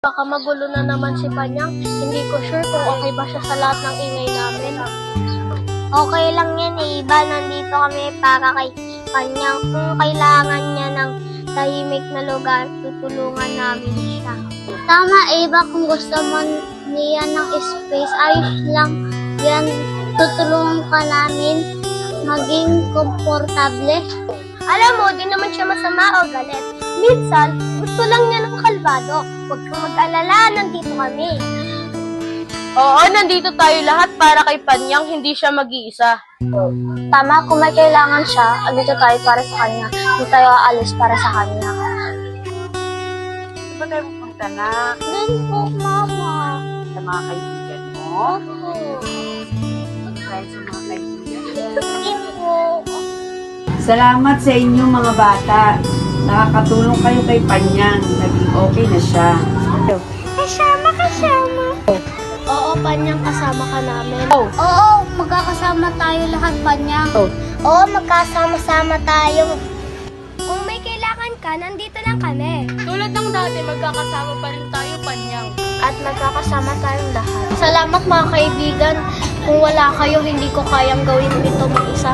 Baka magulo na naman si Panyang. Hindi ko sure kung okay ba siya sa lahat ng ingay namin. Okay lang yan eh, Iba. Nandito kami para kay Panyang. Kung kailangan niya ng tahimik na lugar, tutulungan namin siya. Tama, Eva. Kung gusto mo niya ng space, ayos lang yan. Tutulungan ka namin maging komportable. Alam mo, di naman siya masama o galit. Minsan, gusto lang niya ng kalbado. Huwag kang mag-alala, nandito kami. Oo, nandito tayo lahat para kay Panyang, hindi siya mag-iisa. Tama, kung may kailangan siya, andito tayo para sa kanya. Hindi tayo aalis para sa kanya. Saan ba tayo pupunta na? Doon po, Mama. Sa mga kaibigan mo? Dahil sa mga kaibigan. Sige po. Salamat sa inyo mga bata. Nakakatulong kayo kay Panyang. Naging okay na siya. Kasama. Oo, Panyang, kasama ka namin. Oo, magkakasama tayo lahat, Panyang. Oo, magkasama-sama tayo. Kung may kailangan ka, nandito lang kami. Tulad ng dati, magkakasama pa rin tayo, Panyang. At magkakasama tayong lahat. Salamat mga kaibigan. Kung wala kayo, hindi ko kayang gawin ito mag-isa.